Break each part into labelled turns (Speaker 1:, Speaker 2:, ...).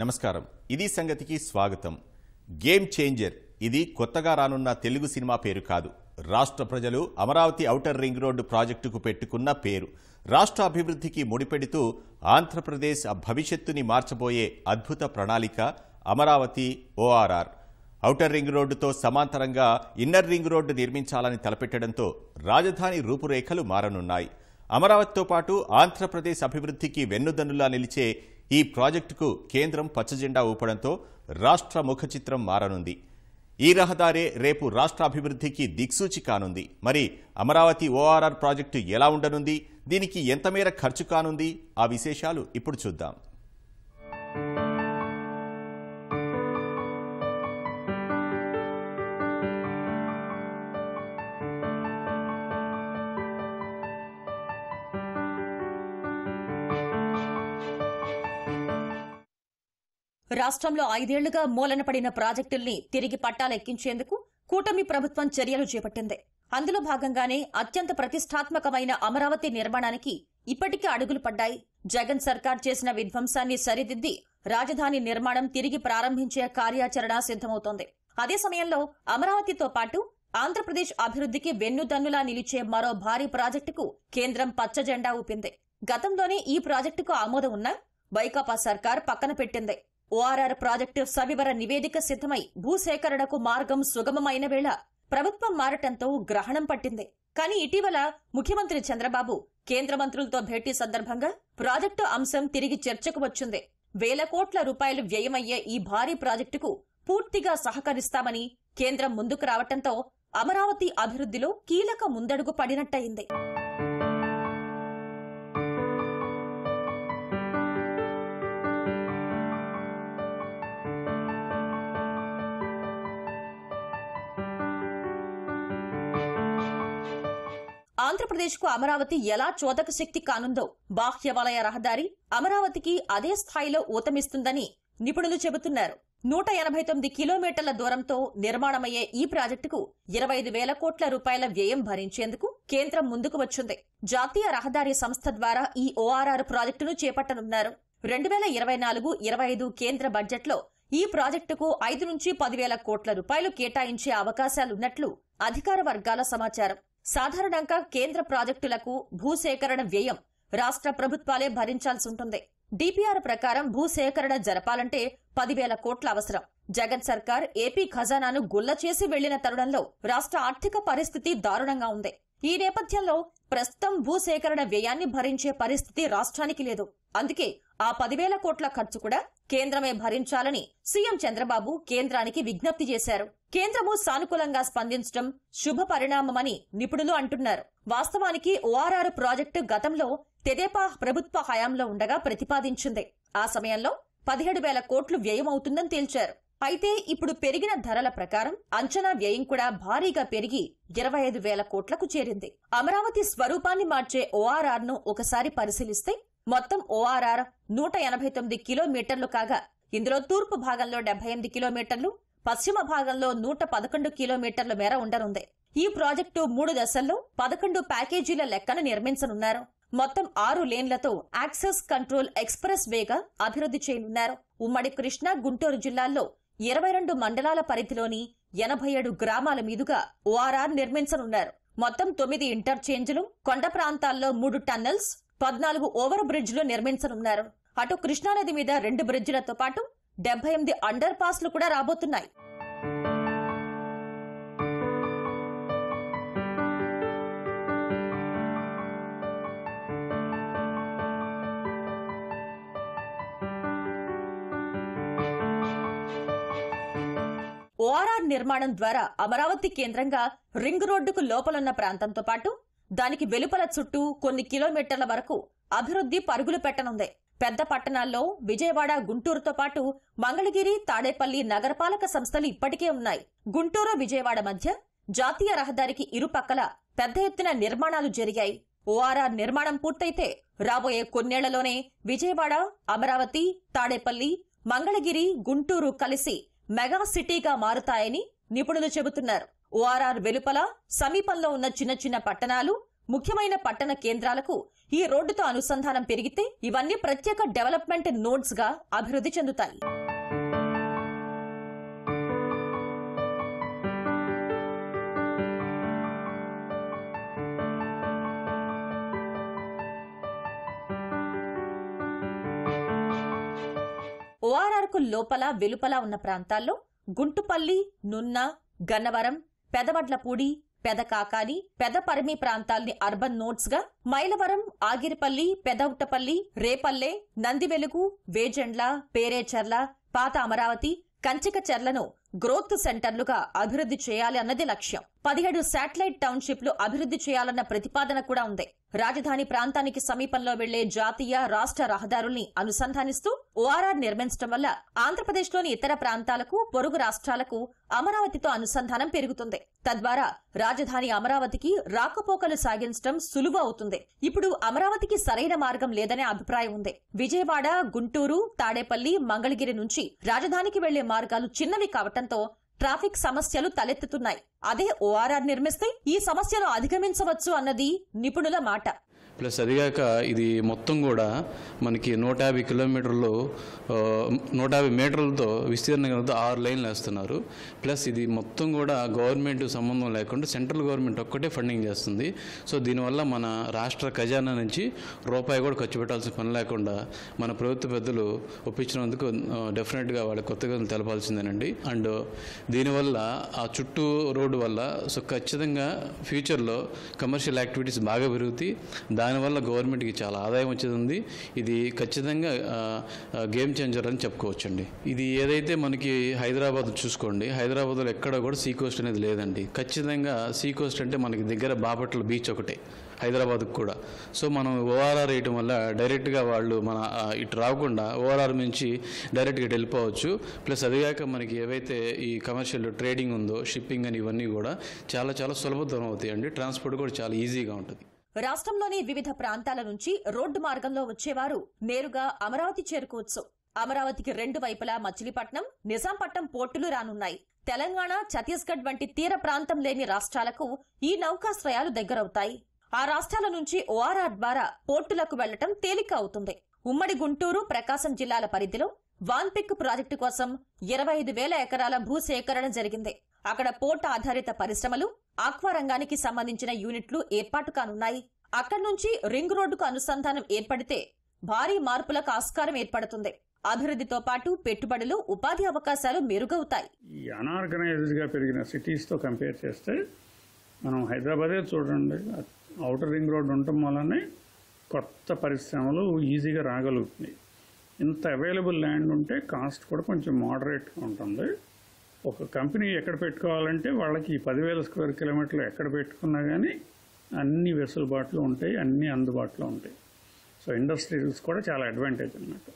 Speaker 1: నమస్కారం. ఇది సంగతికి స్వాగతం. గేమ్ చేంజర్ ఇది కొత్తగా రానున్న తెలుగు సినిమా పేరు కాదు. రాష్ట్ర ప్రజలు అమరావతి ఔటర్ రింగ్ రోడ్డు ప్రాజెక్టుకు పెట్టుకున్న పేరు. రాష్ట్ర అభివృద్ధికి ముడిపెడుతూ ఆంధ్రప్రదేశ్ భవిష్యత్తుని మార్చబోయే అద్భుత ప్రణాళిక అమరావతి ఓఆర్ఆర్. ఔటర్ రింగ్ రోడ్డుతో సమాంతరంగా ఇన్నర్ రింగ్ రోడ్డు నిర్మించాలని తలపెట్టడంతో రాజధాని రూపురేఖలు మారనున్నాయి. అమరావతితో పాటు ఆంధ్రప్రదేశ్ అభివృద్ధికి వెన్నుదన్నులా నిలిచే ఈ ప్రాజెక్టుకు కేంద్రం పచ్చజెండా ఊపడంతో రాష్ట్ర ముఖచిత్రం మారనుంది. ఈ రహదారే రేపు రాష్ట్ర అభివృద్ధికి దిక్సూచి కానుంది. మరి అమరావతి ఓఆర్ఆర్ ప్రాజెక్టు ఎలా ఉండనుంది, దీనికి ఎంత మేర ఖర్చు కానుంది, ఆ విశేషాలు ఇప్పుడు చూద్దాం.
Speaker 2: రాష్ట్రంలో 5 ఏళ్లుగా మూలన పడిన ప్రాజెక్టుల్ని తిరిగి పట్టాలెక్కించేందుకు కూటమి ప్రభుత్వం చర్యలు చేపట్టింది. అందులో భాగంగానే అత్యంత ప్రతిష్టాత్మకమైన అమరావతి నిర్మాణానికి ఇప్పటికే అడుగులు పడ్డాయి. జగన్ సర్కార్ చేసిన విధ్వంసాన్ని సరిదిద్ది రాజధాని నిర్మాణం తిరిగి ప్రారంభించే కార్యాచరణ సిద్దమవుతోంది. అదే సమయంలో అమరావతితో పాటు ఆంధ్రప్రదేశ్ అభివృద్ధికి వెన్నుదన్నులా నిలిచే మరో భారీ ప్రాజెక్టుకు కేంద్రం పచ్చజెండా ఊపింది. గతంలోనే ఈ ప్రాజెక్టుకు ఆమోదం ఉన్నా వైకాపా సర్కార్ పక్కన పెట్టింది. ఓఆర్ఆర్ ప్రాజెక్టు సవివర నివేదిక సిద్దమై భూసేకరణకు మార్గం సుగమమైన వేళ ప్రభుత్వం మారటంతో గ్రహణం పట్టింది. కానీ ఇటీవల ముఖ్యమంత్రి చంద్రబాబు కేంద్ర మంత్రులతో భేటీ సందర్భంగా ప్రాజెక్టు అంశం తిరిగి చర్చకు వచ్చింది. వేల కోట్ల రూపాయలు వ్యయమయ్యే ఈ భారీ ప్రాజెక్టుకు పూర్తిగా సహకరిస్తామని కేంద్రం ముందుకు రావటంతో అమరావతి అభివృద్ధిలో కీలక ముందడుగు పడినట్టయింది. ఆంధ్రప్రదేశ్కు అమరావతి ఎలా చోదక శక్తి కానుందో బాహ్య వలయ రహదారి అమరావతికి అదే స్థాయిలో ఊతమిస్తుందని నిపుణులు చెబుతున్నారు. 189 కిలోమీటర్ల దూరంతో నిర్మాణమయ్యే ఈ ప్రాజెక్టుకు 25,000 కోట్ల రూపాయల వ్యయం భరించేందుకు కేంద్రం ముందుకు వచ్చింది. జాతీయ రహదారి సంస్థ ద్వారా ఈ ఓఆర్ఆర్ ప్రాజెక్టును చేపట్టనున్నారు. 2024-25 కేంద్ర బడ్జెట్లో ఈ ప్రాజెక్టుకు 5 నుంచి 10,000 కోట్ల రూపాయలు కేటాయించే అవకాశాలున్నట్లు అధికార వర్గాల సమాచారం. సాధారణంగా కేంద్ర ప్రాజెక్టులకు భూసేకరణ వ్యయం రాష్ట్ర ప్రభుత్వాలే భరించాల్సుంటుంది. డిపిఆర్ ప్రకారం భూసేకరణ జరపాలంటే 10,000 కోట్ల అవసరం. జగన్ సర్కార్ ఏపీ ఖజానాను గుల్ల చేసి వెళ్లిన తరుణంలో రాష్ట్ర ఆర్థిక పరిస్థితి దారుణంగా ఉంది. ఈ నేపథ్యంలో ప్రస్తుతం భూసేకరణ వ్యయాన్ని భరించే పరిస్థితి రాష్ట్రానికి లేదు. అందుకే ఆ 10,000 కోట్ల ఖర్చు కూడా కేంద్రమే భరించాలని సీఎం చంద్రబాబు కేంద్రానికి విజ్ఞప్తి చేశారు. కేంద్రము సానుకూలంగా స్పందించడం శుభ పరిణామమని నిపుణులు అంటున్నారు. వాస్తవానికి ఓఆర్ఆర్ ప్రాజెక్టు గతంలో తెదేపా ప్రభుత్వ హయాంలో ఉండగా ప్రతిపాదించింది. ఆ సమయంలో 17,000 కోట్లు వ్యయమవుతుందని తేల్చారు. అయితే ఇప్పుడు పెరిగిన ధరల ప్రకారం అంచనా వ్యయం కూడా భారీగా పెరిగి 25,000 కోట్లకు చేరింది. అమరావతి స్వరూపాన్ని మార్చే ఓఆర్ఆర్ ను ఒకసారి పరిశీలిస్తే మొత్తం ఓఆర్ఆర్ 189 కిలోమీటర్లు కాగా ఇందులో తూర్పు భాగంలో 78 కిలోమీటర్లు, పశ్చిమ భాగంలో 111 కిలోమీటర్ల మేర ఉండనుంది. ఈ ప్రాజెక్టు 3 దశల్లో 11 ప్యాకేజీల లెక్కన నిర్మించనున్నారు. మొత్తం 6 లేన్లతో యాక్సెస్ కంట్రోల్ ఎక్స్ప్రెస్ వేగా అభివృద్ధి చేయనున్నారు. ఉమ్మడి కృష్ణా, గుంటూరు జిల్లాల్లో 22 మండలాల పరిధిలోని 87 గ్రామాల మీదుగా ఓఆర్ఆర్ నిర్మించనున్నారు. మొత్తం 9 ఇంటర్చేంజ్లు, కొండ ప్రాంతాల్లో 3 టన్నెల్స్, 14 ఓవర్ బ్రిడ్జ్లు నిర్మించనున్నారు. అటు కృష్ణానది మీద 2 బ్రిడ్జిలతో పాటు 78 అండర్ పాస్లు కూడా రాబోతున్నాయి. ఓఆర్ఆర్ నిర్మాణం ద్వారా అమరావతి కేంద్రంగా రింగ్ రోడ్డుకు లోపలున్న ప్రాంతంతో పాటు దానికి వెలుపల చుట్టూ కొన్ని కిలోమీటర్ల వరకు అభివృద్ధి పరుగులు పెట్టనుంది. పెద్ద పట్టణాల్లో విజయవాడ, గుంటూరుతో పాటు మంగళగిరి, తాడేపల్లి నగరపాలక సంస్థలు ఇప్పటికే ఉన్నాయి. గుంటూరు, విజయవాడ మధ్య జాతీయ రహదారికి ఇరుపక్కల పెద్ద ఎత్తున నిర్మాణాలు జరిగాయి. ఓఆర్ఆర్ నిర్మాణం పూర్తయితే రాబోయే కొన్నేళ్లలోనే విజయవాడ, అమరావతి, తాడేపల్లి, మంగళగిరి, గుంటూరు కలిసి మెగా సిటీగా మారుతాయని నిపుణులు చెబుతున్నారు. ఓఆర్ఆర్ వెలుపల సమీపంలో ఉన్న చిన్న చిన్న పట్టణాలు, ముఖ్యమైన పట్టణ కేంద్రాలకు ఈ రోడ్డుతో అనుసంధానం పెరిగితే ఇవన్నీ ప్రత్యేక డెవలప్మెంట్ నోడ్స్ గా అభివృద్ధి చెందుతాయి. ORR కు లోపల వెలుపల ఉన్న ప్రాంతాల్లో గుంటుపల్లి, నున్న, గన్నవరం, పెదవడ్లపూడి, పెదకాకాని, పెదపరిమి ప్రాంతాల్ని అర్బన్ నోడ్స్ గా, మైలవరం, ఆగిరిపల్లి, పెదవుట్టపల్లి, రేపల్లె, నందివెలుగు, వేజండ్ల, పేరేచర్ల, పాత అమరావతి, కంచికచెర్లను గ్రోత్ సెంటర్లుగా అభివృద్ధి చేయాలి అన్నది లక్ష్యం. 17 శాటిలైట్ టౌన్షిప్లు అభివృద్ధి చేయాలన్న ప్రతిపాదన కూడా ఉంది. రాజధాని ప్రాంతానికి సమీపంలో వెళ్లే జాతీయ, రాష్ట్ర రహదారుల్ని అనుసంధానిస్తూ ORR నిర్మించడం వల్ల ఆంధ్రప్రదేశ్లోని ఇతర ప్రాంతాలకు, పొరుగు రాష్ట్రాలకు అమరావతితో అనుసంధానం పెరుగుతుంది. తద్వారా రాజధాని అమరావతికి రాకపోకలు సాగించడం సులువు అవుతుంది. ఇప్పుడు అమరావతికి సరైన మార్గం లేదనే అభిప్రాయం ఉంది. విజయవాడ, గుంటూరు, తాడేపల్లి, మంగళగిరి నుంచి రాజధానికి వెళ్లే మార్గాలు చిన్నవి కావటంతో ట్రాఫిక్ సమస్యలు తలెత్తుతున్నాయి. అదే ORR నిర్మిస్తే ఈ సమస్యను అధిగమించవచ్చు అన్నది నిపుణుల మాట.
Speaker 3: ప్లస్ అదిగాక ఇది మొత్తం కూడా మనకి 150 కిలోమీటర్లు 150 మీటర్లతో విస్తీర్ణంతో 6 లైన్లు వేస్తున్నారు. ప్లస్ ఇది మొత్తం కూడా గవర్నమెంట్ సంబంధం లేకుండా సెంట్రల్ గవర్నమెంట్ ఒక్కటే ఫండింగ్ చేస్తుంది. సో దీనివల్ల మన రాష్ట్ర ఖజానా నుంచి రూపాయి కూడా ఖర్చు పెట్టాల్సిన పని లేకుండా మన ప్రభుత్వ పెద్దలు ఒప్పించినందుకు డెఫినెట్గా వాళ్ళకి కొత్తగా తెలపాల్సిందేనండి. అండ్ దీనివల్ల ఆ చుట్టూ రోడ్డు వల్ల సో ఖచ్చితంగా ఫ్యూచర్లో కమర్షియల్ యాక్టివిటీస్ బాగా పెరుగుతాయి. దానివల్ల గవర్నమెంట్కి చాలా ఆదాయం వచ్చేది. ఇది ఖచ్చితంగా గేమ్ చేంజర్ అని చెప్పుకోవచ్చండి. ఇది ఏదైతే మనకి హైదరాబాద్ చూసుకోండి, హైదరాబాద్లో ఎక్కడ కూడా సీ కోస్ట్ అనేది లేదండి. ఖచ్చితంగా సీ కోస్ట్ అంటే మనకి దగ్గర బాపట్ల బీచ్ ఒకటే హైదరాబాద్కు కూడా. సో మనం ORR వేయటం వల్ల డైరెక్ట్గా వాళ్ళు మన ఇటు రాకుండా ORR నుంచి డైరెక్ట్గా వెళ్ళిపోవచ్చు. ప్లస్ అదిగాక మనకి ఏవైతే ఈ కమర్షియల్ ట్రేడింగ్ ఉందో, షిప్పింగ్ అని ఇవన్నీ కూడా చాలా చాలా సులభతరం అవుతాయండి. ట్రాన్స్పోర్ట్ కూడా చాలా ఈజీగా ఉంటుంది.
Speaker 2: రాష్ట్రంలోని వివిధ ప్రాంతాల నుంచి రోడ్డు మార్గంలో వచ్చేవారు నేరుగా అమరావతి చేరుకోవచ్చు. అమరావతికి 2 వైపులా మచిలీపట్నం, నిజాంపట్నం పోర్టులు రానున్నాయి. తెలంగాణ, ఛత్తీస్గఢ్ వంటి తీర ప్రాంతం లేని రాష్ట్రాలకు ఈ నౌకాశ్రయాలు దగ్గరవుతాయి. ఆ రాష్ట్రాల నుంచి ORR ద్వారా పోర్టులకు వెళ్లటం తేలిక అవుతుంది. ఉమ్మడి గుంటూరు, ప్రకాశం జిల్లాల పరిధిలో వాన్పిక్ ప్రాజెక్టు కోసం 25,000 ఎకరాల భూసేకరణ జరిగింది. అక్కడ పోర్ట్ ఆధారిత పరిశ్రమలు, ఆక్వా రంగానికి సంబంధించిన యూనిట్లు ఏర్పాటు కానున్నాయి. అక్కడి నుంచి రింగ్ రోడ్డుకు అనుసంధానం ఏర్పడితే భారీ మార్పులకు ఆస్కారం ఏర్పడుతుంది. అభివృద్ధితో పాటు పెట్టుబడులు, ఉపాధి అవకాశాలు మెరుగవుతాయి.
Speaker 4: ఈ అనార్గనైజ్డ్ గా పెరిగిన సిటీస్ తో కంపేర్ చేస్తే మనం హైదరాబాదే చూడండి, ఔటర్ రింగ్ రోడ్ ఉండటం వల్లనే కొత్త పరిశ్రమలు ఈజీగా రాగలుగుతున్నాయి. ఇంత అవైలబుల్ ల్యాండ్ ఉంటే కాస్ట్ కూడా కొంచెం మోడరేట్గా ఉంటుంది. ఒక కంపెనీ ఎక్కడ పెట్టుకోవాలంటే వాళ్ళకి 10,000 స్క్వేర్ కిలోమీటర్లు ఎక్కడ పెట్టుకున్నా కానీ అన్ని వెసులుబాట్లు ఉంటాయి, అన్నీ అందుబాటులో ఉంటాయి. సో ఇండస్ట్రీస్ కూడా చాలా అడ్వాంటేజ్ అన్నమాట.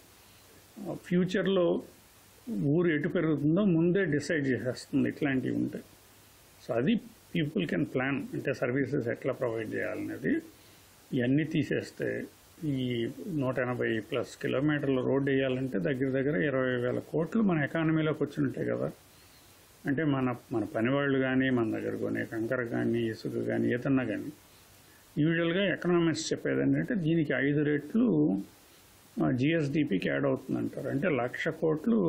Speaker 4: ఫ్యూచర్లో ఊరు ఎటు పెరుగుతుందో ముందే డిసైడ్ చేసేస్తుంది ఇట్లాంటివి ఉంటాయి. సో అది పీపుల్ కెన్ ప్లాన్, అంటే సర్వీసెస్ ఎట్లా ప్రొవైడ్ చేయాలనేది. ఇవన్నీ తీసేస్తే ఈ 180+ కిలోమీటర్ల రోడ్డు వేయాలంటే దగ్గర 20,000 కోట్లు మన ఎకానమీలోకి వచ్చి ఉంటాయి కదా. అంటే మన పనివాళ్ళు కానీ, మన దగ్గర కొనే కంకర కానీ, ఇసుక కానీ, ఏదన్నా కానీ యూజువల్గా ఎకనామిక్స్ చెప్పేది ఏంటంటే దీనికి 5 రెట్లు GSDPకి యాడ్ అవుతుందంటారు. అంటే 1,00,000 కోట్లు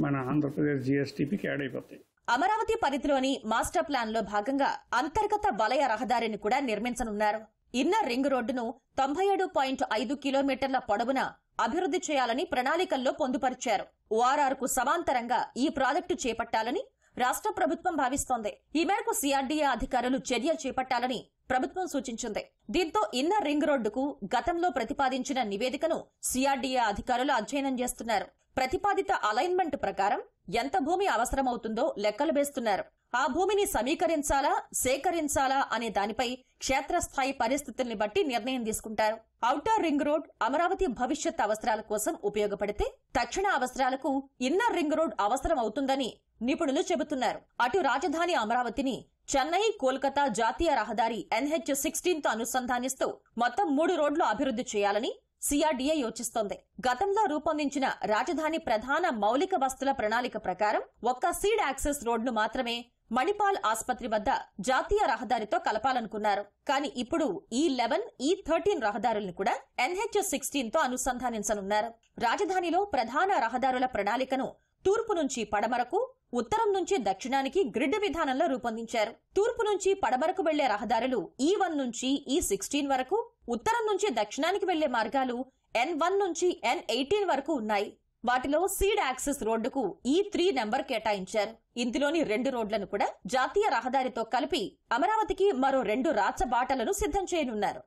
Speaker 4: మన ఆంధ్రప్రదేశ్ GSDPకి యాడ్ అయిపోతాయి.
Speaker 2: అమరావతి పరిధిలోని మాస్టర్ ప్లాన్ లో భాగంగా అంతర్గత వలయ రహదారిని కూడా నిర్మించనున్నారు. ఇన్నర్ రింగ్ రోడ్డును 97.5 కిలోమీటర్ల పొడవున అభివృద్ధి చేయాలని ప్రణాళికల్లో పొందుపరిచారు. ORR కు సమాంతరంగా ఈ ప్రాజెక్టు చేపట్టాలని రాష్ట్ర ప్రభుత్వం భావిస్తోంది. ఈ మేరకు CRDA అధికారులు చర్యలు చేపట్టాలని ప్రభుత్వం సూచించింది. దీంతో ఇన్నర్ రింగ్ రోడ్డుకు గతంలో ప్రతిపాదించిన నివేదికను CRDA అధికారులు అధ్యయనం చేస్తున్నారు. ప్రతిపాదిత అలైన్మెంట్ ప్రకారం ఎంత భూమి అవసరమవుతుందో లెక్కలు వేస్తున్నారు. ఆ భూమిని సమీకరించాలా, సేకరించాలా అనే దానిపై క్షేత్రస్థాయి పరిస్థితుల్ని బట్టి నిర్ణయం తీసుకుంటారు. ఔటర్ రింగ్ రోడ్ అమరావతి భవిష్యత్ అవసరాల కోసం ఉపయోగపడితే తక్షణ అవసరాలకు ఇన్నర్ రింగ్ రోడ్ అవసరం అవుతుందని నిపుణులు చెబుతున్నారు. అటు రాజధాని అమరావతిని చెన్నై, కోల్కతా జాతీయ రహదారి NH-16తో అనుసంధానిస్తూ మొత్తం 3 రోడ్లు అభివృద్ధి చేయాలని CRDA యోచిస్తోంది. గతంలో రూపొందించిన రాజధాని ప్రధాన మౌలిక వస్తుల ప్రణాళిక ప్రకారం ఒక్క సీడ్ యాక్సెస్ రోడ్ను మాత్రమే మణిపాల్ ఆసుపత్రి వద్ద జాతీయ రహదారితో కలపాలనుకున్నారు. కానీ ఇప్పుడు E11, E13 రహదారులను కూడా NH16 తో అనుసంధానించనున్నారు. రాజధానిలో ప్రధాన రహదారుల ప్రణాళికను తూర్పు నుంచి పడమరకు, ఉత్తరం నుంచి దక్షిణానికి గ్రిడ్ విధానంలో రూపొందించారు. తూర్పు నుంచి పడమరకు వెళ్లే రహదారులు E1 నుంచి E16 వరకు, ఉత్తరం నుంచి దక్షిణానికి వెళ్లే మార్గాలు N1 నుంచి N18 వరకు ఉన్నాయి. వాటిలో సీడ్ యాక్సెస్ రోడ్డుకు E3 నెంబర్ కేటాయించారు. ఇందులోని 2 రోడ్లను కూడా జాతీయ రహదారితో కలిపి అమరావతికి మరో 2 రాచబాటలను సిద్ధం చేయనున్నారు.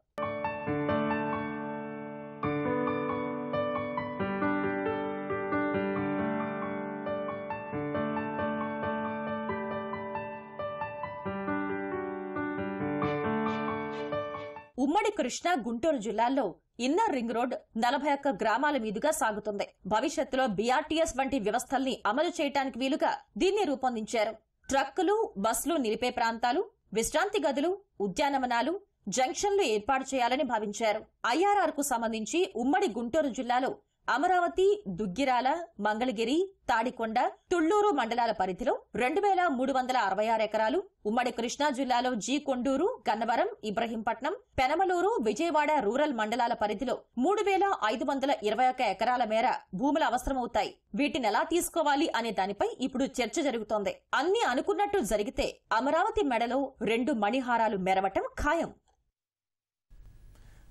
Speaker 2: ఉమ్మడి కృష్ణా, గుంటూరు జిల్లాల్లో ఇన్నర్ రింగ్ రోడ్ 41 గ్రామాల మీదుగా సాగుతుంది. భవిష్యత్తులో BRTS వంటి వ్యవస్థల్ని అమలు చేయడానికి వీలుగా దీన్ని రూపొందించారు. ట్రక్కులు, బస్సులు నిలిపే ప్రాంతాలు, విశ్రాంతి గదులు, ఉద్యానవనాలు, జంక్షన్లు ఏర్పాటు చేయాలని భావించారు. IRR కు సంబంధించి ఉమ్మడి గుంటూరు జిల్లాలో అమరావతి, దుగ్గిరాల, మంగళగిరి, తాడికొండ, తుళ్లూరు మండలాల పరిధిలో 2366 ఎకరాలు, ఉమ్మడి కృష్ణా జిల్లాలో కొండూరు, గన్నవరం, ఇబ్రహీంపట్నం, పెనమలూరు, విజయవాడ రూరల్ మండలాల పరిధిలో 3521 ఎకరాల మేర భూములు అవసరమవుతాయి. వీటినెలా తీసుకోవాలి అనే దానిపై ఇప్పుడు చర్చ జరుగుతోంది. అన్ని అనుకున్నట్టు జరిగితే అమరావతి మెడలో 2 మణిహారాలు మెరవటం ఖాయం.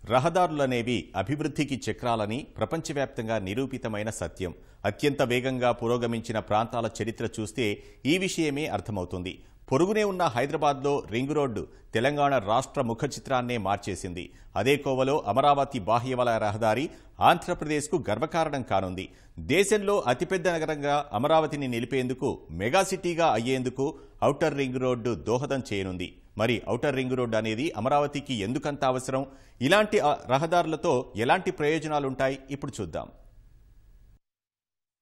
Speaker 1: రహదారులనేవి అభివృద్ధికి చక్రాలని ప్రపంచవ్యాప్తంగా నిరూపితమైన సత్యం. అత్యంత వేగంగా పురోగమించిన ప్రాంతాల చరిత్ర చూస్తే ఈ విషయమే అర్థమవుతుంది. పొరుగునే ఉన్న హైదరాబాద్లో రింగ్ రోడ్డు తెలంగాణ రాష్ట్ర ముఖ చిత్రాన్నే మార్చేసింది. అదే కోవలో అమరావతి బాహ్యవలయ రహదారి ఆంధ్రప్రదేశ్కు గర్వకారణం కానుంది. దేశంలో అతిపెద్ద నగరంగా అమరావతిని నిలిపేందుకు మెగాసిటీగా అయ్యేందుకు ఔటర్ రింగ్ రోడ్డు దోహదం చేయనుంది. మరి ఔటర్ రింగ్ రోడ్డు అనేది అమరావతికి ఎందుకంత అవసరం? ఇలాంటి రహదారులతో ఎలాంటి ప్రయోజనాలుంటాయి? ఇప్పుడు చూద్దాం.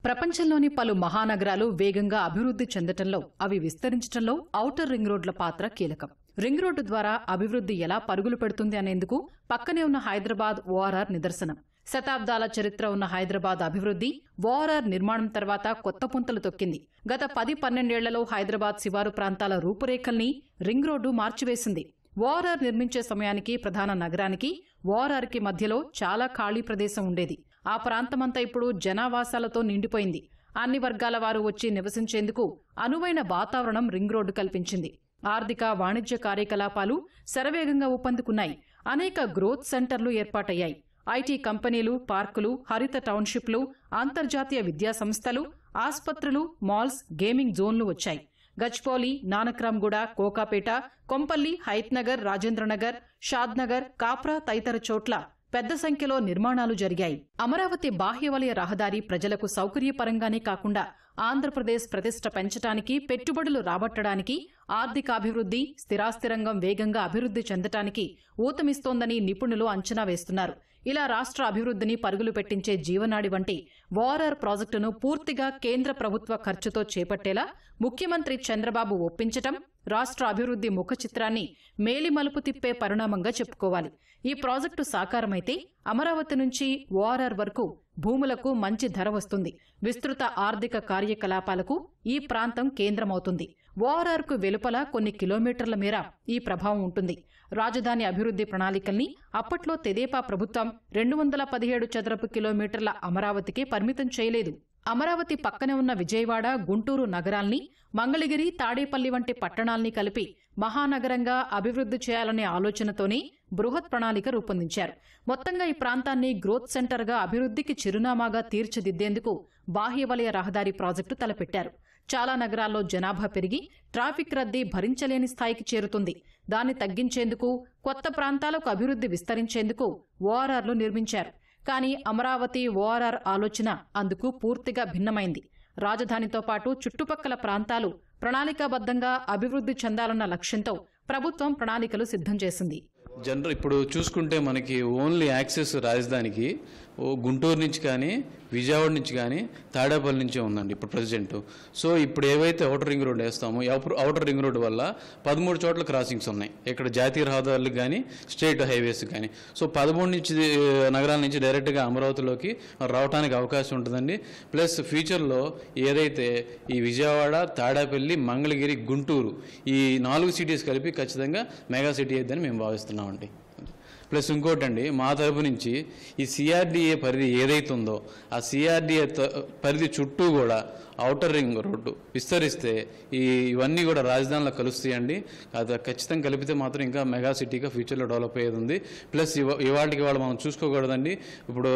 Speaker 5: ప్రపంచంలోని పలు మహానగరాలు వేగంగా అభివృద్ధి చెందటంలో, అవి విస్తరించడంలో ఔటర్ రింగ్ రోడ్ల పాత్ర కీలకం. రింగ్ రోడ్డు ద్వారా అభివృద్ధి ఎలా పరుగులు పెడుతుంది అనేందుకు పక్కనే ఉన్న హైదరాబాద్ ORR నిదర్శనం. శతాబ్దాల చరిత్ర ఉన్న హైదరాబాద్ అభివృద్ధి ORR నిర్మాణం తర్వాత కొత్త పుంతలు తొక్కింది. గత 10-12 ఏళ్లలో హైదరాబాద్ శివారు ప్రాంతాల రూపురేఖల్ని రింగ్ రోడ్డు మార్చివేసింది. ORR నిర్మించే సమయానికి ప్రధాన నగరానికి ORRకి మధ్యలో చాలా ఖాళీ ప్రదేశం ఉండేది. ఆ ప్రాంతమంతా ఇప్పుడు జనావాసాలతో నిండిపోయింది. అన్ని వర్గాల వారు వచ్చి నివసించేందుకు అనువైన వాతావరణం రింగ్ రోడ్డు కల్పించింది. ఆర్థిక, వాణిజ్య కార్యకలాపాలు శరవేగంగా ఊపందుకున్నాయి. అనేక గ్రోత్ సెంటర్లు ఏర్పాటయ్యాయి. ఐటీ కంపెనీలు, పార్కులు, హరిత టౌన్షిప్లు, అంతర్జాతీయ విద్యా సంస్థలు, ఆస్పత్రులు, మాల్స్, గేమింగ్ జోన్లు వచ్చాయి. గచ్పోలి, నానక్రామ్గూడ, కోకాపేట, కొంపల్లి, హైత్నగర్, రాజేంద్రనగర్, షాద్నగర్, కాప్రా తదితర చోట్ల పెద్ద సంఖ్యలో నిర్మాణాలు జరిగాయి. అమరావతి బాహ్యవలయ రహదారి ప్రజలకు సౌకర్యపరంగానే కాకుండా ఆంధ్రప్రదేశ్ ప్రతిష్ట పెంచడానికి, పెట్టుబడులు రాబట్టడానికి, ఆర్థికాభివృద్ధి, స్థిరాస్తి రంగం వేగంగా అభివృద్ధి చెందటానికి ఊతమిస్తోందని నిపుణులు అంచనా వేస్తున్నారు. ఇలా రాష్ట్ర అభివృద్ధిని పరుగులు పెట్టించే జీవనాడి వంటి ORR ప్రాజెక్టును పూర్తిగా కేంద్ర ప్రభుత్వ ఖర్చుతో చేపట్టేలా ముఖ్యమంత్రి చంద్రబాబు ఒప్పించటం రాష్ట్ర అభివృద్ధి ముఖ చిత్రాన్ని మేలిమలుపు తిప్పే పరిణామంగా చెప్పుకోవాలి. ఈ ప్రాజెక్టు సాకారమైతే అమరావతి నుంచి ORR వరకు భూములకు మంచి ధర వస్తుంది. విస్తృత ఆర్థిక కార్యకలాపాలకు ఈ ప్రాంతం కేంద్రమవుతుంది. ORRకు వెలుపల కొన్ని కిలోమీటర్ల మేర ఈ ప్రభావం ఉంటుంది. రాజధాని అభివృద్ధి ప్రణాళికల్ని అప్పట్లో తెదేపా ప్రభుత్వం 217 చదరపు కిలోమీటర్ల అమరావతికి పరిమితం చేయలేదు. అమరావతి పక్కనే ఉన్న విజయవాడ, గుంటూరు నగరాల్ని, మంగళగిరి, తాడేపల్లి వంటి పట్టణాల్ని కలిపి మహానగరంగా అభివృద్ధి చేయాలనే ఆలోచనతోనే బృహత్ ప్రణాళిక రూపొందించారు. మొత్తంగా ఈ ప్రాంతాన్ని గ్రోత్ సెంటర్గా అభివృద్ధికి చిరునామాగా తీర్చిదిద్దేందుకు బాహ్యవలయ రహదారి ప్రాజెక్టు తలపెట్టారు. చాలా నగరాల్లో జనాభా పెరిగి ట్రాఫిక్ రద్దీ భరించలేని స్థాయికి చేరుతుంది. దాన్ని తగ్గించేందుకు, కొత్త ప్రాంతాలకు అభివృద్ధి విస్తరించేందుకు ORRలు నిర్మించారు. కానీ అమరావతి ORR ఆలోచన అందుకు పూర్తిగా భిన్నమైంది. రాజధానితో పాటు చుట్టుపక్కల ప్రాంతాలు ప్రణాళికాబద్ధంగా అభివృద్ధి చెందాలన్న లక్ష్యంతో ప్రభుత్వం ప్రణాళికలు సిద్ధం చేసింది.
Speaker 3: ఇప్పుడు చూసుకుంటే మనకి ఓన్లీ యాక్సెస్ రాజధానికి గుంటూరు నుంచి కానీ విజయవాడ నుంచి కానీ తాడేపల్లి నుంచే ఉందండి ఇప్పుడు ప్రజెంట్. సో ఇప్పుడు ఏవైతే అవుటర్ రింగ్ రోడ్ వేస్తామో అవుటర్ రింగ్ రోడ్ వల్ల 13 చోట్ల క్రాసింగ్స్ ఉన్నాయి. ఇక్కడ జాతీయ రహదారులకు కానీ స్టేట్ హైవేస్ కానీ. సో 13 నుంచి నగరాల నుంచి డైరెక్ట్గా అమరావతిలోకి రావడానికి అవకాశం ఉంటుందండి. ప్లస్ ఫ్యూచర్లో ఏదైతే ఈ విజయవాడ, తాడేపల్లి, మంగళగిరి, గుంటూరు ఈ 4 సిటీస్ కలిపి ఖచ్చితంగా మెగా సిటీ అయిద్దని మేము భావిస్తున్నామండి. ప్లస్ ఇంకోటండి, మా తరపు నుంచి ఈ సిఆర్డీఏ పరిధి ఏదైతే ఉందో ఆ సిఆర్డీఏ పరిధి చుట్టూ కూడా ఔటర్ రింగ్ రోడ్డు విస్తరిస్తే ఇవన్నీ కూడా రాజధానిలో కలుస్తాయండి. అది ఖచ్చితంగా కలిపితే మాత్రం ఇంకా మెగా సిటీగా ఫ్యూచర్లో డెవలప్ అయ్యేది ఉంది. ప్లస్ ఇవాళకి మనం చూసుకోకూడదండి. ఇప్పుడు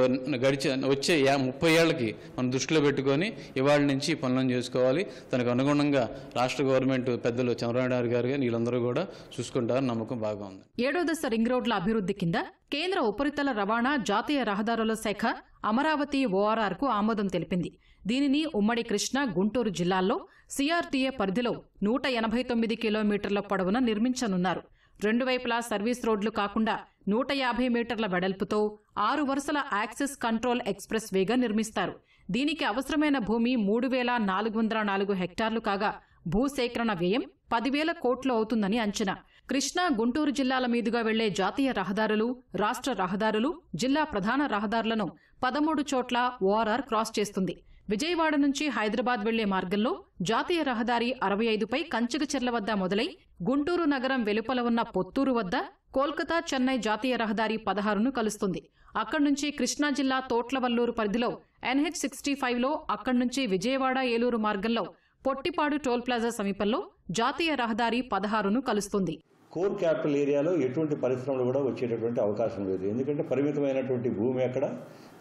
Speaker 3: వచ్చే 30 ఏళ్ళకి మనం దృష్టిలో పెట్టుకొని ఇవాళ నుంచి పనులను చేసుకోవాలి. దానికి అనుగుణంగా రాష్ట్ర గవర్నమెంట్ పెద్దలు చంద్రబాబు నాయుడు గారు వీళ్ళందరూ కూడా చూసుకుంటారని నమ్మకం బాగా ఉంది.
Speaker 5: 7వ దశ రింగ్ రోడ్ల అభివృద్ధి కింద కేంద్ర ఉపరితల రవాణా, జాతీయ రహదారుల శాఖ అమరావతి ఓఆర్ఆర్కు ఆమోదం తెలిపింది. దీనిని ఉమ్మడి కృష్ణా, గుంటూరు జిల్లాల్లో సిఆర్టీఏ పరిధిలో 189 కిలోమీటర్ల పొడవున నిర్మించనున్నారు. 2 వైపులా సర్వీస్ రోడ్లు కాకుండా 150 మీటర్ల వెడల్పుతో 6 వరుసల యాక్సెస్ కంట్రోల్ ఎక్స్ప్రెస్ వేగా నిర్మిస్తారు. దీనికి అవసరమైన భూమి 3,404 హెక్టార్లు కాగా భూసేకరణ వ్యయం 10,000 కోట్లు అవుతుందని అంచనా. కృష్ణా, గుంటూరు జిల్లాల మీదుగా వెళ్లే జాతీయ రహదారులు, రాష్ట్ర రహదారులు, జిల్లా ప్రధాన రహదారులను 13 చోట్ల ఓఆర్ఆర్ క్రాస్ చేస్తుంది. విజయవాడ నుంచి హైదరాబాద్ వెళ్లే మార్గంలో జాతీయ రహదారి 65పై కంచగచెర్ల వద్ద మొదలై గుంటూరు నగరం వెలుపల ఉన్న పొత్తూరు వద్ద కోల్కతా, చెన్నై జాతీయ రహదారి 16ను కలుస్తుంది. అక్కడి నుంచి కృష్ణా జిల్లా తోట్లవల్లూరు పరిధిలో NH65లో, అక్కడి నుంచి విజయవాడ, ఏలూరు మార్గంలో పొట్టిపాడు టోల్ ప్లాజా సమీపంలో జాతీయ రహదారి 16ను కలుస్తుంది.
Speaker 6: కోర్ క్యాపిటల్ ఏరియాలో ఎటువంటి పరిశ్రమలు కూడా వచ్చేటటువంటి అవకాశం లేదు. ఎందుకంటే పరిమితమైనటువంటి భూమి అక్కడ.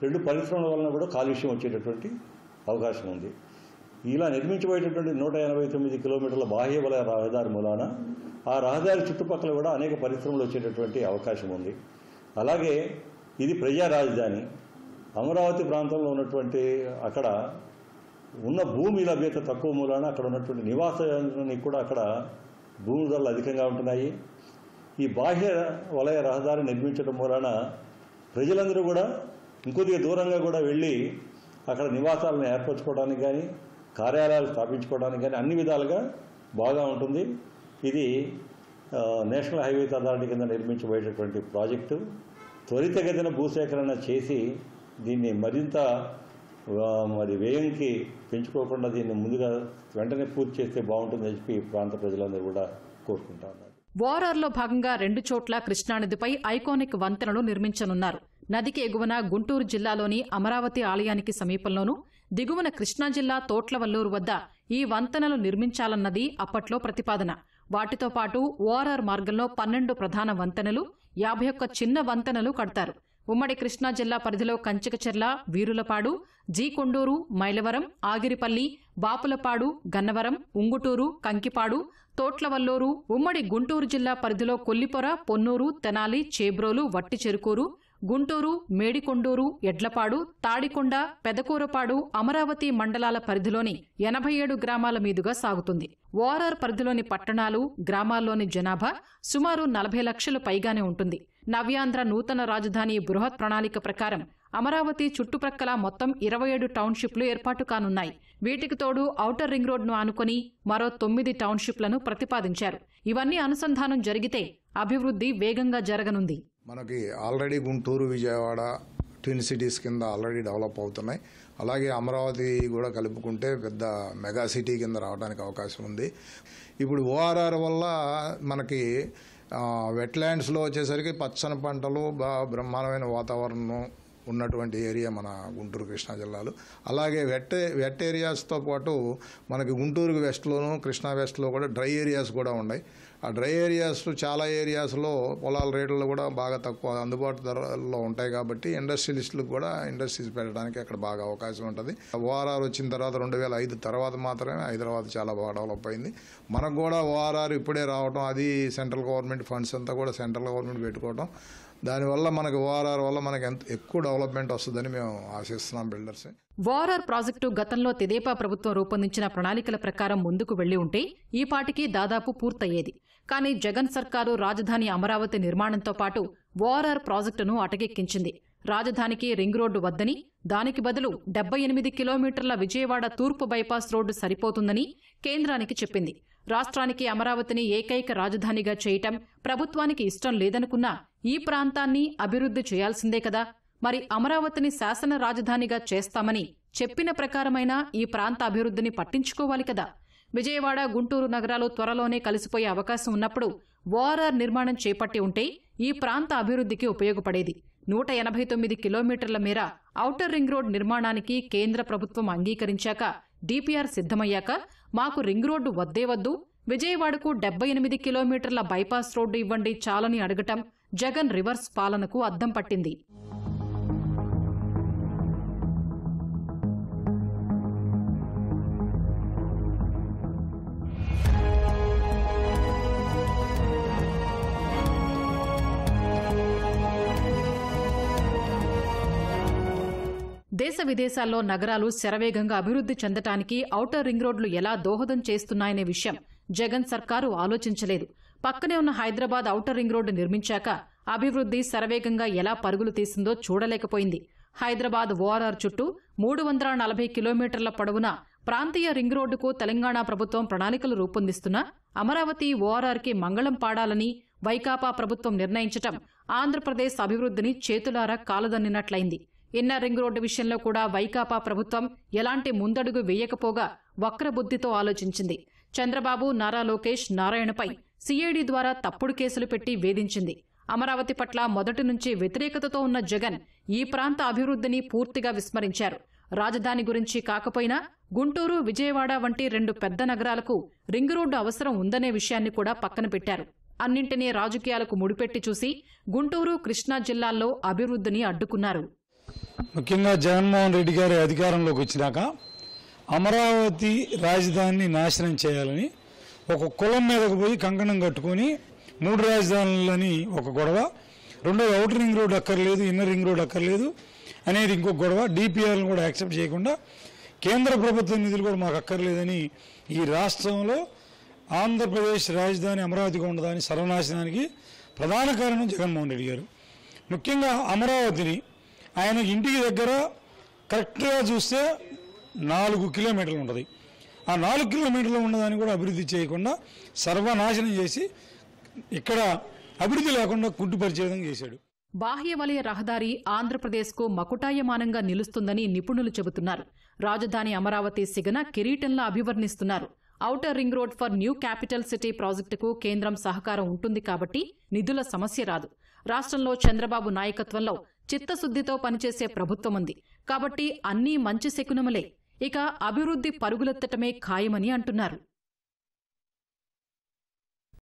Speaker 6: 2 పరిశ్రమల వలన కూడా కాలుష్యం వచ్చేటటువంటి అవకాశం ఉంది. ఇలా నిర్మించబోయేటటువంటి 189 కిలోమీటర్ల బాహ్య వలయ రహదారి మూలాన ఆ రహదారి చుట్టుపక్కల కూడా అనేక పరిశ్రమలు వచ్చేటటువంటి అవకాశం ఉంది. అలాగే ఇది ప్రజా రాజధాని. అమరావతి ప్రాంతంలో ఉన్నటువంటి అక్కడ ఉన్న భూమి లభ్యత తక్కువ మూలాన అక్కడ ఉన్నటువంటి నివాసానికి కూడా అక్కడ భూమి ధరలు అధికంగా ఉంటున్నాయి. ఈ బాహ్య వలయ రహదారి నిర్మించడం మూలాన ప్రజలందరూ కూడా ఇంకొద్దిగా దూరంగా కూడా వెళ్ళి అక్కడ నివాసాలను ఏర్పరచుకోవడానికి కానీ, కార్యాలయాలు స్థాపించుకోవడానికి కానీ అన్ని విధాలుగా బాగా ఉంటుంది. ఇది నేషనల్ హైవేస్ అథారిటీ కింద నిర్మించబోయేటటువంటి ప్రాజెక్టు. త్వరితగతిన భూసేకరణ చేసి దీన్ని మరింత వ్యయంకి పెంచుకోకుండా దీన్ని ముందుగా వెంటనే పూర్తి చేస్తే బాగుంటుందని చెప్పి ప్రాంత ప్రజలందరూ కూడా కోరుకుంటా ఉన్నారు.
Speaker 5: ఓఆర్ఆర్లో భాగంగా 2 చోట్ల కృష్ణానదిపై ఐకానిక్ వంతెనలు నిర్మించనున్నారు. నదికి ఎగువన గుంటూరు జిల్లాలోని అమరావతి ఆలయానికి సమీపంలోనూ, దిగువన కృష్ణా జిల్లా తోట్లవల్లూరు వద్ద ఈ వంతెనలు నిర్మించాలన్నది అప్పట్లో ప్రతిపాదన. వాటితో పాటు ఓఆర్ఆర్ మార్గంలో 12 ప్రధాన వంతెనలు, 51 చిన్న వంతెనలు కడతారు. ఉమ్మడి కృష్ణా జిల్లా పరిధిలో కంచికచెర్ల, వీరులపాడు, జీకొండూరు, మైలవరం, ఆగిరిపల్లి, బాపులపాడు, గన్నవరం, ఉంగుటూరు, కంకిపాడు, తోట్లవల్లూరు, ఉమ్మడి గుంటూరు జిల్లా పరిధిలో కొల్లిపొర, పొన్నూరు, తెనాలి, చేబ్రోలు, వట్టిచెరుకూరు, గుంటూరు, మేడికొండూరు, ఎడ్లపాడు, తాడికొండ, పెదకూరపాడు, అమరావతి మండలాల పరిధిలోని 87 గ్రామాల మీదుగా సాగుతుంది. ఓఆర్ఆర్ పరిధిలోని పట్టణాలు, గ్రామాల్లోని జనాభా సుమారు 40 లక్షలు పైగానే ఉంటుంది. నవ్యాంధ్ర నూతన రాజధాని బృహత్ ప్రణాళిక ప్రకారం అమరావతి చుట్టుప్రక్కల మొత్తం 27 టౌన్షిప్లు ఏర్పాటు కానున్నాయి. వీటికి తోడు ఔటర్ రింగ్ రోడ్ను ఆనుకొని మరో 9 టౌన్షిప్లను ప్రతిపాదించారు. ఇవన్నీ అనుసంధానం జరిగితే అభివృద్ధి వేగంగా జరగనుంది.
Speaker 7: మనకి already Guntur, Vijayawada twin cities కింద ఆల్రెడీ డెవలప్ అవుతున్నాయి. అలాగే అమరావతి కూడా కలుపుకుంటే పెద్ద మెగా సిటీ కింద రావడానికి అవకాశం ఉంది. ఇప్పుడు ఓఆర్ఆర్ వల్ల మనకి వెట్లాండ్స్లో వచ్చేసరికి పచ్చని పంటలు, బ్రహ్మాండమైన వాతావరణం ఉన్నటువంటి ఏరియా మన గుంటూరు, కృష్ణా జిల్లాలు. అలాగే వెట్ ఏరియాస్తో పాటు మనకి గుంటూరు వెస్ట్లోను, కృష్ణా వెస్ట్లో కూడా డ్రై ఏరియాస్ కూడా ఉన్నాయి. ఆ డ్రై ఏరియాస్ చాలా ఏరియాస్లో పొలాల రేట్లు కూడా బాగా తక్కువ అందుబాటు ధరల్లో ఉంటాయి. కాబట్టి ఇండస్ట్రియలిస్టులకు కూడా ఇండస్ట్రీస్ పెట్టడానికి అక్కడ బాగా అవకాశం ఉంటుంది. ఓఆర్ఆర్ వచ్చిన తర్వాత 2005 తర్వాత మాత్రమే హైదరాబాద్ చాలా బాగా డెవలప్ అయింది. మనకు కూడా ఓఆర్ఆర్ ఇప్పుడే రావడం, అది సెంట్రల్ గవర్నమెంట్ ఫండ్స్ అంతా కూడా సెంట్రల్ గవర్నమెంట్ పెట్టుకోవడం, దానివల్ల మనకి ఓఆర్ఆర్ వల్ల మనకి ఎంత ఎక్కువ డెవలప్మెంట్ వస్తుందని మేము ఆశిస్తున్నాం బిల్డర్స్.
Speaker 5: ఓఆర్ఆర్ ప్రాజెక్టు గతంలో తెదేపా ప్రభుత్వం రూపొందించిన ప్రణాళికల ప్రకారం ముందుకు వెళ్లి ఉంటే ఈ పాటికి దాదాపు పూర్తయ్యేది. కానీ జగన్ సర్కారు రాజధాని అమరావతి నిర్మాణంతో పాటు ఓఆర్ఆర్ ప్రాజెక్టును అటకెక్కించింది. రాజధానికి రింగ్ రోడ్డు వద్దని, దానికి బదులు 78 కిలోమీటర్ల విజయవాడ తూర్పు బైపాస్ రోడ్డు సరిపోతుందని కేంద్రానికి చెప్పింది. రాష్ట్రానికి అమరావతిని ఏకైక రాజధానిగా చేయటం ప్రభుత్వానికి ఇష్టం లేదనుకున్నా ఈ ప్రాంతాన్ని అభివృద్ధి చేయాల్సిందే కదా. మరి అమరావతిని శాసన రాజధానిగా చేస్తామని చెప్పిన ప్రకారమైనా ఈ ప్రాంత అభివృద్ధిని పట్టించుకోవాలి కదా. విజయవాడ, గుంటూరు నగరాలు త్వరలోనే కలిసిపోయే అవకాశం ఉన్నప్పుడు ఓఆర్ఆర్ నిర్మాణం చేపట్టి ఉంటే ఈ ప్రాంత అభివృద్ధికి ఉపయోగపడేది. 189 కిలోమీటర్ల మేర ఔటర్ రింగ్ రోడ్ నిర్మాణానికి కేంద్ర ప్రభుత్వం అంగీకరించాక, డిపిఆర్ సిద్ధమయ్యాక మాకు రింగ్ రోడ్డు వద్దే వద్దు, విజయవాడకు 78 కిలోమీటర్ల బైపాస్ రోడ్డు ఇవ్వండి చాలని అడగటం జగన్ రివర్స్ పాలనకు అద్దం పట్టింది. దేశ విదేశాల్లో నగరాలు శరవేగంగా అభివృద్ధి చెందటానికి ఔటర్ రింగ్ రోడ్లు ఎలా దోహదం చేస్తున్నాయనే విషయం జగన్ సర్కారు ఆలోచించలేదు. పక్కనే ఉన్న హైదరాబాద్ ఔటర్ రింగ్ రోడ్డు నిర్మించాక అభివృద్ధి శరవేగంగా ఎలా పరుగులు తీసిందో చూడలేకపోయింది. హైదరాబాద్ ఓఆర్ఆర్ చుట్టూ 340 కిలోమీటర్ల పొడవున ప్రాంతీయ రింగ్ రోడ్డుకు తెలంగాణ ప్రభుత్వం ప్రణాళికలు రూపొందిస్తున్నా అమరావతి ఓఆర్ఆర్కి మంగళం పాడాలని వైకాపా ప్రభుత్వం నిర్ణయించటం ఆంధ్రప్రదేశ్ అభివృద్ధిని చేతులారా కాలదన్నినట్లయింది. ఇన్నర్ రింగ్ రోడ్డు విషయంలో కూడా వైకాపా ప్రభుత్వం ఎలాంటి ముందడుగు వేయకపోగా వక్రబుద్ధితో ఆలోచించింది. చంద్రబాబు, నారా లోకేష్, నారాయణపై సిఐడి ద్వారా తప్పుడు కేసులు పెట్టి వేధించింది. అమరావతి పట్ల మొదటి నుంచి వ్యతిరేకతతో ఉన్న జగన్ ఈ ప్రాంత అభివృద్ధిని పూర్తిగా విస్మరించారు. రాజధాని గురించి కాకపోయినా గుంటూరు, విజయవాడ వంటి 2 పెద్ద నగరాలకు రింగ్ రోడ్డు అవసరం ఉందనే విషయాన్ని కూడా పక్కన పెట్టారు. అన్నింటినీ రాజకీయాలకు ముడిపెట్టి చూసి గుంటూరు, కృష్ణా జిల్లాల్లో అభివృద్ధిని అడ్డుకున్నారు.
Speaker 8: ముఖ్యంగా జగన్మోహన్ రెడ్డి గారి అధికారంలోకి వచ్చినాక అమరావతి రాజధానిని నాశనం చేయాలని ఒక కులం మీదకు పోయి కంకణం కట్టుకొని 3 రాజధానులని ఒక గొడవ, రెండోది ఔటర్ రింగ్ రోడ్ అక్కర్లేదు, ఇన్నర్ రింగ్ రోడ్ అక్కర్లేదు అనేది ఇంకొక గొడవ, డిపిఆర్లను కూడా యాక్సెప్ట్ చేయకుండా కేంద్ర ప్రభుత్వ నిధులు కూడా మాకు అక్కర్లేదని ఈ రాష్ట్రంలో ఆంధ్రప్రదేశ్ రాజధాని అమరావతిగా ఉండదాని సర్వనాశనానికి ప్రధాన కారణం జగన్మోహన్ రెడ్డి గారు. ముఖ్యంగా అమరావతిని ఆయన ఇంటికి దగ్గర కరెక్ట్గా చూస్తే 4 కిలోమీటర్లు ఉంటుంది. ఆ 4 కిలోమీటర్లు ఉన్నదాన్ని కూడా అభివృద్ధి చేయకుండా సర్వనాశనం చేసి ఇక్కడ అభివృద్ధి లేకుండా కుంటుపరిచే విధంగా చేశాడు.
Speaker 5: బాహ్య వలయ రహదారి ఆంధ్రప్రదేశ్కు మకుటాయమానంగా నిలుస్తుందని నిపుణులు చెబుతున్నారు. రాజధాని అమరావతి సిగన కిరీటంలా అభివర్ణిస్తున్నారు. Outer ring road for new capital city ప్రాజెక్టుకు కేంద్రం సహకారం ఉంటుంది కాబట్టి నిధుల సమస్య రాదు. రాష్ట్రంలో చంద్రబాబు నాయకత్వంలో చిత్తశుద్ధితో పనిచేసే ప్రభుత్వం ఉంది కాబట్టి అన్నీ మంచి శకునములే. ఇక అభివృద్ధి పరుగులెత్తటమే ఖాయమని అంటున్నారు.